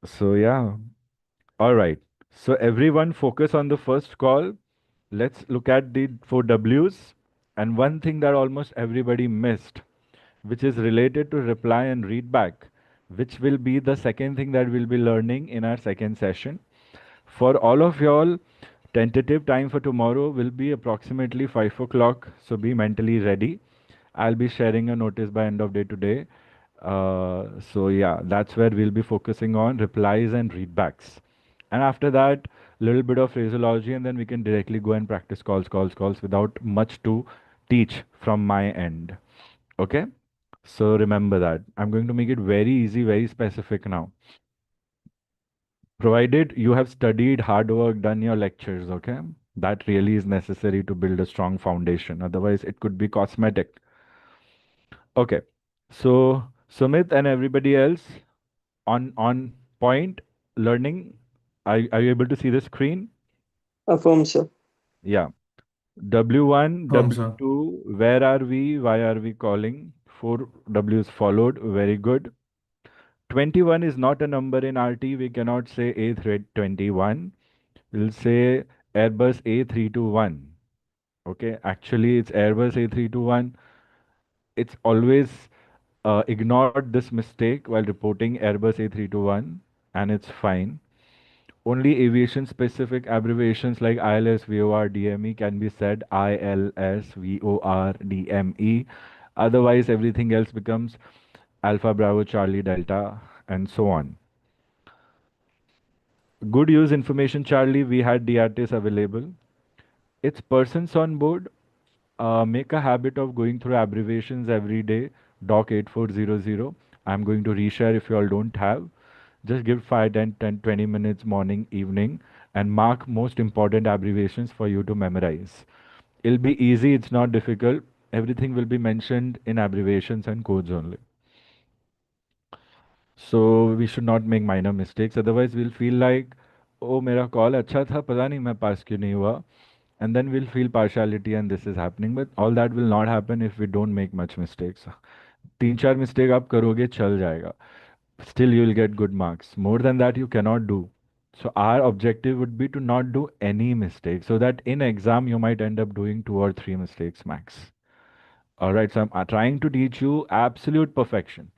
So yeah, all right. So everyone focus on the first call. Let's look at the four W's. And one thing that almost everybody missed, which is related to reply and read back, which will be the second thing that we'll be learning in our second session. For all of y'all, tentative time for tomorrow will be approximately 5 o'clock, so be mentally ready. I'll be sharing a notice by end of day today. So yeah, that's where we'll be focusing on replies and readbacks. And after that, little bit of phraseology, and then we can directly go and practice calls without much to teach from my end. Okay? So remember that. I'm going to make it very easy, very specific now. Provided you have studied, hard work, done your lectures, okay? That really is necessary to build a strong foundation. Otherwise, it could be cosmetic. Okay. So Sumit and everybody else on point learning. Are you able to see the screen? Affirm, sir. Yeah. W1, From sir. W2, where are we? Why are we calling? Four W's followed. Very good. 21 is not a number in RT. We cannot say A321. We'll say Airbus A321. Okay, actually it's Airbus A321. It's always ignored this mistake while reporting Airbus A321, and it's fine. Only aviation specific abbreviations like ILS, VOR, DME can be said ILS, VOR, DME. Otherwise, everything else becomes Alpha, Bravo, Charlie, Delta, and so on. Good use information, Charlie. We had DRTs available. It's persons on board. Make a habit of going through abbreviations every day. Doc 8400. I'm going to reshare if you all don't have. Just give 5, 10, 10, 20 minutes morning, evening, and mark most important abbreviations for you to memorize. It'll be easy, it's not difficult. everything will be mentioned in abbreviations and codes only. So we should not make minor mistakes. Otherwise, we'll feel like, oh, मेरा call अच्छा था, पता नहीं मैं pass क्यों नहीं हुआ. And then we'll feel partiality and this is happening. But all that will not happen if we don't make much mistakes. 3-4 mistake आप करोगे चल जाएगा. Still you will get good marks. More than that you cannot do. So our objective would be to not do any mistake so that in exam you might end up doing 2 or 3 mistakes max. All right, so I'm trying to teach you absolute perfection.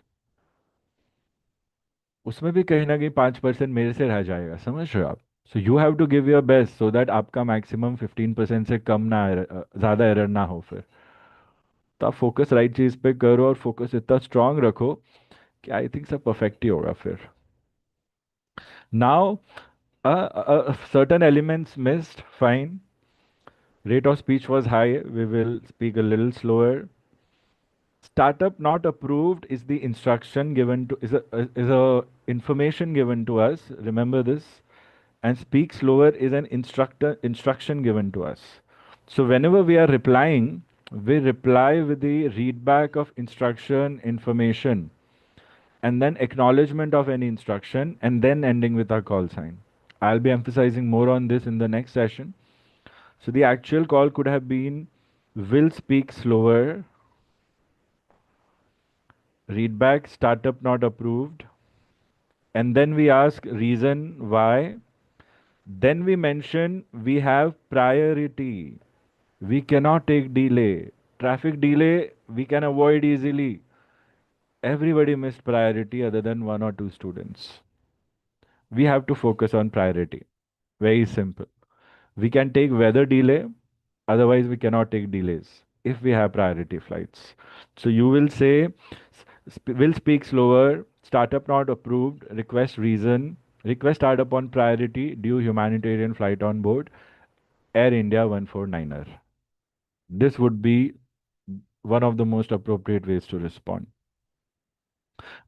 उसमें भी कहीं ना कहीं 5% मेरे से रह जाएगा, समझ रहे हो आप? So you have to give your best so that आपका मैक्सिमम 15% से कम ना ज़्यादा एरर ना हो फिर. तो आप फोकस राइट चीज़ पे करो और फोकस इतना स्ट्रांग रखो कि आई थिंक सब परफेक्ट ही होगा फिर. Now certain elements missed, fine. Rate of speech was high, we will speak a little slower. Startup not approved is the instruction given to is a information given to us. Remember this. And speak slower is an instruction given to us. So whenever we are replying, we reply with the readback of instruction information and then acknowledgement of any instruction and then ending with our call sign. I'll be emphasizing more on this in the next session. So the actual call could have been will speak slower, readback startup not approved, and then we ask reason why. Then we mention we have priority. We cannot take delay. Traffic delay we can avoid easily. Everybody missed priority other than 1 or 2 students. We have to focus on priority. Very simple. We can take weather delay, otherwise we cannot take delays if we have priority flights. So you will say, will speak slower, startup not approved, request reason, request startup on priority, due humanitarian flight on board, Air India 149er. This would be one of the most appropriate ways to respond.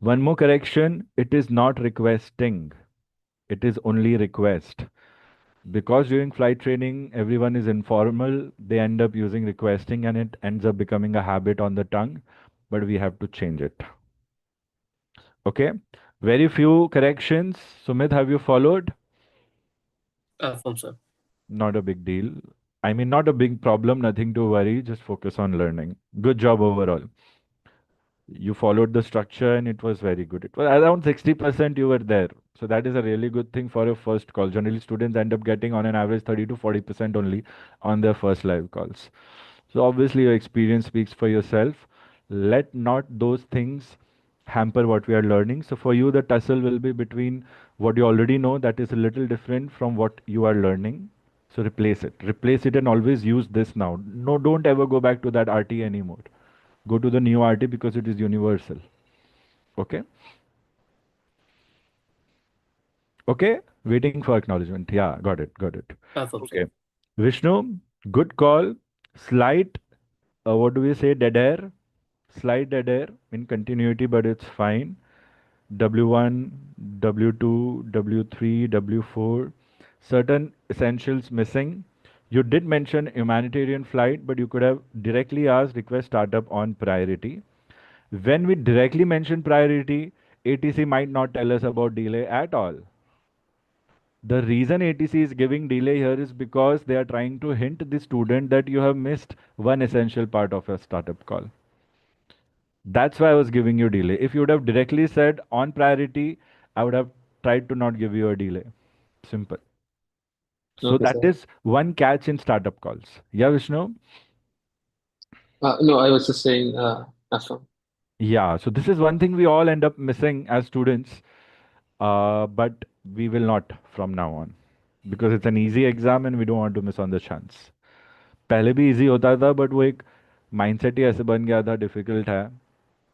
One more correction, it is not requesting, it is only request. Because during flight training, everyone is informal, they end up using requesting and it ends up becoming a habit on the tongue, but we have to change it. Okay, very few corrections. Sumit, have you followed? From sir. Not a big deal. I mean, not a big problem, nothing to worry, just focus on learning. Good job overall. You followed the structure and it was very good. It was around 60% you were there. So that is a really good thing for your first call. Generally, students end up getting on an average 30 to 40% only on their first live calls. So obviously your experience speaks for yourself. Let not those things hamper what we are learning. So for you, the tussle will be between what you already know that is a little different from what you are learning. So replace it. Replace it and always use this now. No, don't ever go back to that RT anymore. Go to the new RT because it is universal. Okay? Okay? Waiting for acknowledgement. Yeah, got it. Got it. From Okay. sir. Vishnu, good call. Slight, what do we say? Dead air. Slight dead air in continuity, but it's fine. W1, W2, W3, W4. Certain essentials missing. You did mention humanitarian flight, but you could have directly asked request startup on priority. When we directly mention priority, ATC might not tell us about delay at all. The reason ATC is giving delay here is because they are trying to hint the student that you have missed one essential part of your startup call. That's why I was giving you delay. If you would have directly said on priority, I would have tried to not give you a delay. Simple. So Okay, that sir. is one catch in startup calls. Yeah, Vishnu? No, I was just saying, affirm. Yeah, so this is one thing we all end up missing as students, but we will not from now on because it's an easy exam and we don't want to miss on the chance. पहले भी easy होता था but वो एक mindset ही ऐसे बन गया था difficult है.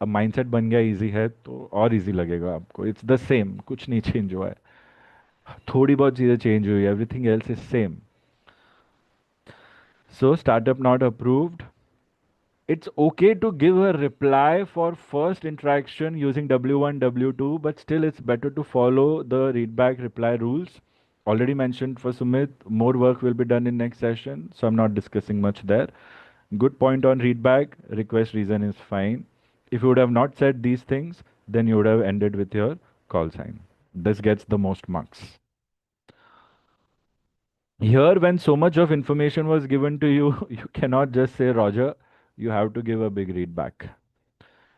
अब mindset बन गया easy है तो और easy लगेगा आपको. It's the same, कुछ नहीं change हुआ है. थोड़ी बहुत चीज़ें change हुई है. Everything else is same. So startup not approved. It's okay to give a reply for first interaction using W1, W2, but still it's better to follow the readback reply rules. Already mentioned for Sumit, more work will be done in next session, so I'm not discussing much there. Good point on readback. Request reason is fine. If you would have not said these things, then you would have ended with your call sign. This gets the most marks. Here, when so much of information was given to you, you cannot just say, Roger, you have to give a big readback.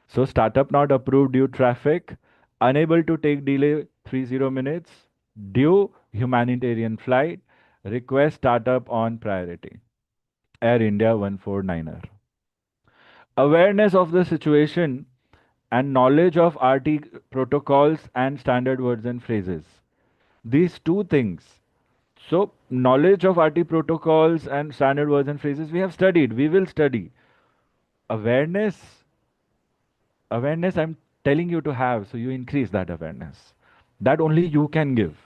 So, startup not approved due traffic, unable to take delay 30 minutes, due humanitarian flight, request startup on priority. Air India 149er. Awareness of the situation and knowledge of RT protocols and standard words and phrases. These two things. So, knowledge of RT protocols and standard words and phrases we have studied, we will study. Awareness, awareness I'm telling you to have, so you increase that awareness. That only you can give.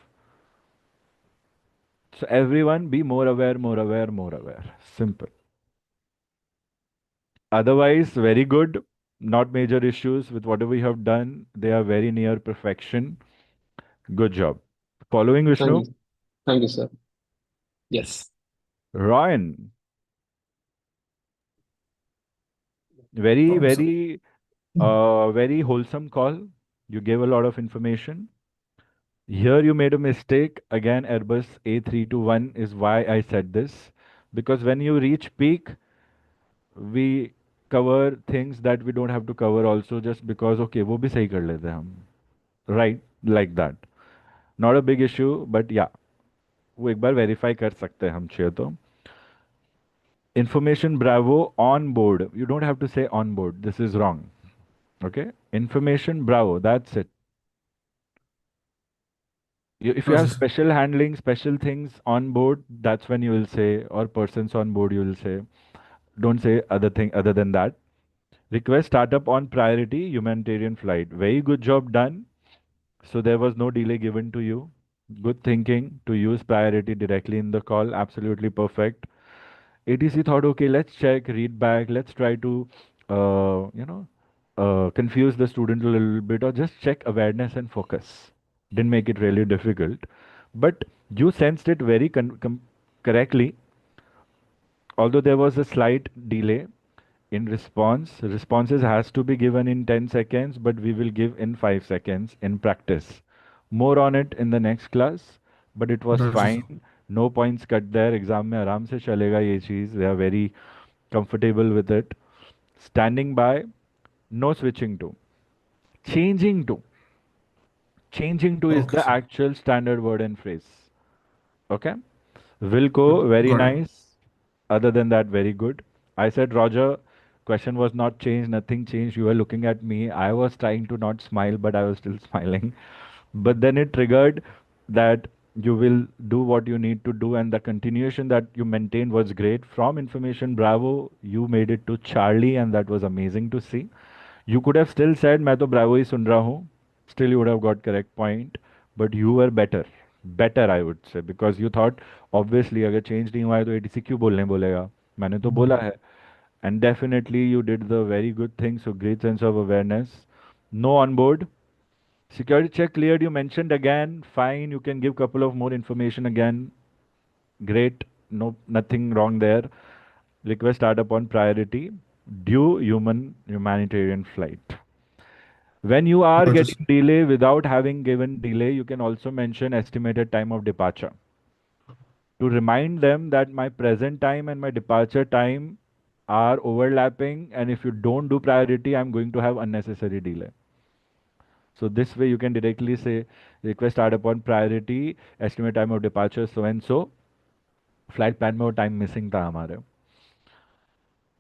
So, everyone be more aware, more aware, more aware. Simple. Otherwise, very good. Not major issues with whatever you have done. They are very near perfection. Good job. Following Thank Vishnu, you. Thank you, sir. Yes. Ryan. Very, So, very wholesome call. You gave a lot of information. Here you made a mistake. Again, Airbus A321 is why I said this. Because when you reach peak, we cover things that we don't have to cover also just because, okay, वो भी सही कर लेते हैं हम. Right? Like that. Not a big issue, but yeah. वो एक बार verify कर सकते हैं हम चाहिए तो. Information Bravo on board. You don't have to say on board. This is wrong. Okay? Information Bravo. That's it. If you Roger, have sir. special handling, special things on board, that's when you will say, or persons on board, you will say. Don't say other thing other than that. Request startup on priority humanitarian flight. Very good job done. So there was no delay given to you. Good thinking to use priority directly in the call. Absolutely perfect. ATC thought, okay, let's check, read back, let's try to, confuse the student a little bit or just check awareness and focus. Didn't make it really difficult. But you sensed it very correctly, although there was a slight delay in response. Responses has to be given in 10 seconds, but we will give in 5 seconds in practice. More on it in the next class, but it was Roger, sir. fine. No points cut there. Exam में आराम से चलेगा ये चीज़. They are very comfortable with it. Standing by, no switching to. Changing to. Changing to is Okay, the sir. actual standard word and phrase. Okay? Wilco, Got very it. nice. Other than that, very good. I said, Roger, question was not changed, nothing changed. You were looking at me. I was trying to not smile, but I was still smiling. But then it triggered that you will do what you need to do, and the continuation that you maintained was great. From Information Bravo, you made it to Charlie, and that was amazing to see. You could have still said, मैं तो Bravo ही सुन रहा हूँ. Still, you would have got correct point. But you were better. Better, I would say. Because you thought, obviously, अगर change नहीं हुआ है तो ATC क्यों बोलने बोलेगा? मैंने तो बोला है. And definitely, you did the very good thing. So, great sense of awareness. No on board. Security check cleared. You mentioned again. Fine. You can give couple of more information again. Great. No, nothing wrong there. Request startup on priority. Due humanitarian flight. When you are Roger, getting sir. delay without having given delay, you can also mention estimated time of departure. To remind them that my present time and my departure time are overlapping, and if you don't do priority, I'm going to have unnecessary delay. So this way you can directly say request start upon priority, estimate time of departure so and so. Flight plan में वो time missing था हमारे.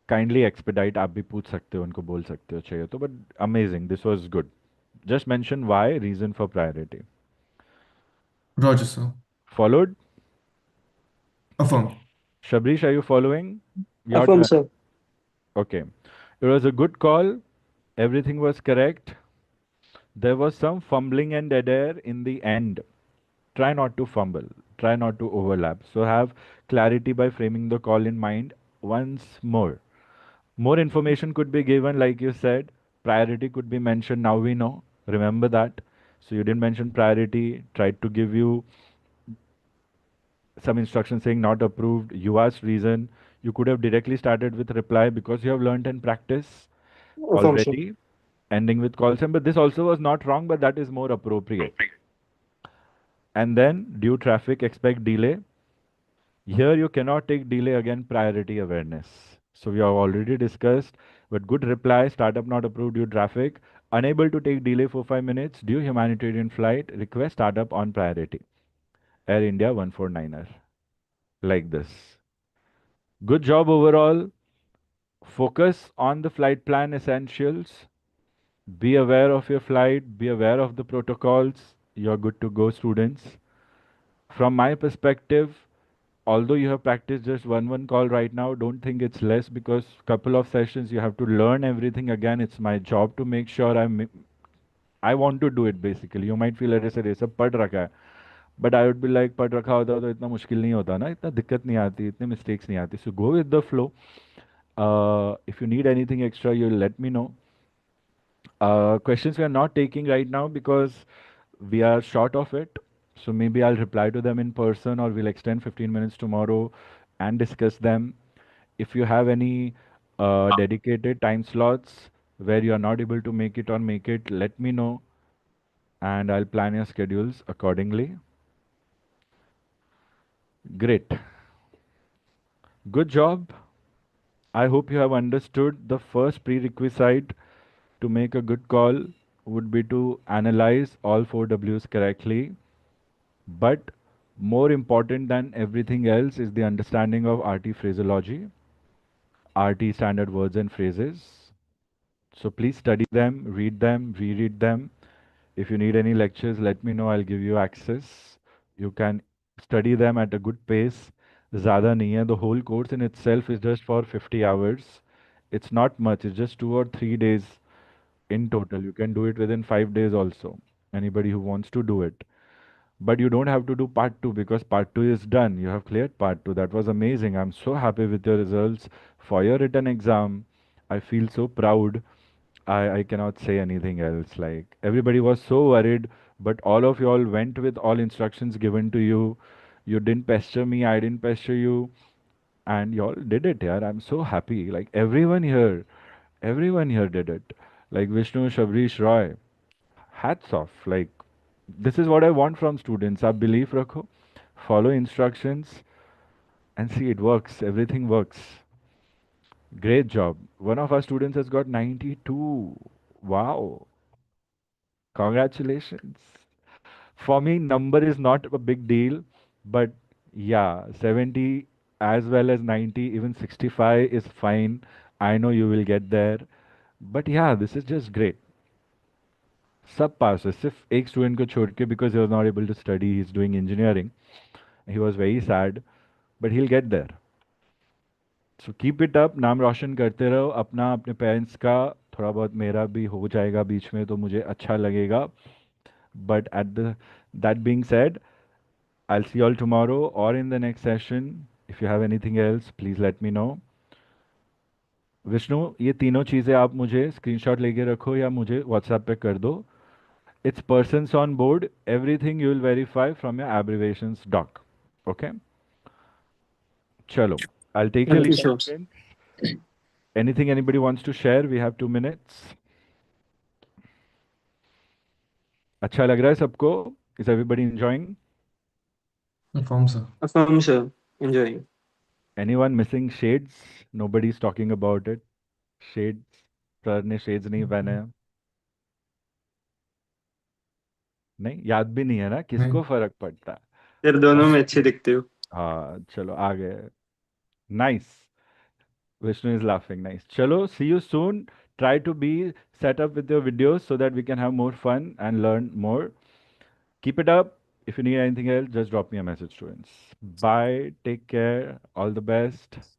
Kindly expedite आप भी पूछ सकते हो उनको बोल सकते हो चाहिए तो, but amazing, this was good. Just mention why, reason for priority. Roger, sir. Followed? Affirm. Shabrish, are you following? Your Affirm, turn. sir. Okay. It was a good call. Everything was correct. There was some fumbling and dead air in the end. Try not to fumble. Try not to overlap. So have clarity by framing the call in mind once more. More information could be given, like you said. Priority could be mentioned. Now we know. Remember that. So you didn't mention priority. Tried to give you some instruction saying not approved. You asked reason. You could have directly started with reply because you have learned and practice Affirmation. already, ending with call sign. But this also was not wrong, but that is more appropriate. And then due traffic, expect delay. Here you cannot take delay, again, priority awareness. So we have already discussed, but good reply, startup not approved due traffic, unable to take delay for 5 minutes, due humanitarian flight, request startup on priority. Air India 149er. Like this. Good job overall. Focus on the flight plan essentials. Be aware of your flight, be aware of the protocols. You're good to go, students. From my perspective, although you have practiced just one call right now, don't think it's less, because couple of sessions you have to learn everything again. It's my job to make sure I want to do it basically. You might feel अरे sir ये सब पढ़ रखा है, but I would be like पढ़ रखा होता तो इतना मुश्किल नहीं होता ना, इतना दिक्कत नहीं आती, इतने mistakes नहीं आती. So go with the flow. If you need anything extra, you'll let me know. Questions we are not taking right now because we are short of it. So maybe I'll reply to them in person, or we'll extend 15 minutes tomorrow and discuss them. If you have any dedicated time slots where you are not able to make it or make it, let me know and I'll plan your schedules accordingly. Great. Good job. I hope you have understood the first prerequisite to make a good call would be to analyze all four W's correctly. But more important than everything else is the understanding of RT phraseology, RT standard words and phrases. So please study them, read them, reread them. If you need any lectures, let me know. I'll give you access. You can study them at a good pace. Zyada nahi hai. The whole course in itself is just for 50 hours. It's not much. It's just 2 or 3 days in total. You can do it within 5 days also. Anybody who wants to do it. But you don't have to do part two because part two is done. You have cleared part two. That was amazing. I'm so happy with your results for your written exam. I feel so proud. I cannot say anything else. Like everybody was so worried, but all of you all went with all instructions given to you. You didn't pester me, I didn't pester you, and you all did it, yeah. I'm so happy. Like everyone here did it. Like Vishnu, Shabrish, Roy, hats off. Like this is what I want from students. Aap belief rakho, follow instructions, and see it works. Everything works. Great job. One of our students has got 92. Wow. Congratulations. For me, number is not a big deal, but yeah, 70 as well as 90, even 65 is fine. I know you will get there. But yeah, this is just great. सब पास है सिर्फ एक student को छोड़ के because he was not able to study, he's doing engineering. He was very sad, but he'll get there. So keep it up, नाम रोशन करते रहो अपना, अपने पेरेंट्स का, थोड़ा बहुत मेरा भी हो जाएगा बीच में तो मुझे अच्छा लगेगा. But that being said, I'll see you all tomorrow or in the next session. If you have anything else, please let me know. Vishnu, ये तीनों चीज़ें आप मुझे स्क्रीनशॉट लेके रखो या मुझे व्हाट्सएप पे कर दो. It's persons on board. Everything you will verify from your abbreviations doc. Okay? Chalo. I'll take your Thank you, leave, sir. students. Anything anybody wants to share? We have 2 minutes. अच्छा लग रहा है सबको? Is everybody enjoying? Affirm, sir. Affirm, sir. Enjoying. Anyone missing shades? Nobody's talking about it. Shades. Sir ने shades नहीं पहने हैं. नहीं, याद भी नहीं है ना, किसको नहीं. फर्क पड़ता है. फिर दोनों में अच्छे दिखते हो. हाँ चलो आ गए. Nice. Vishnu is laughing. Nice. Chalo, see you soon. Try to be set up with your videos so that we can have more fun and learn more. Keep it up. If you need anything else, just drop me a message, students. Bye. Take care. All the best.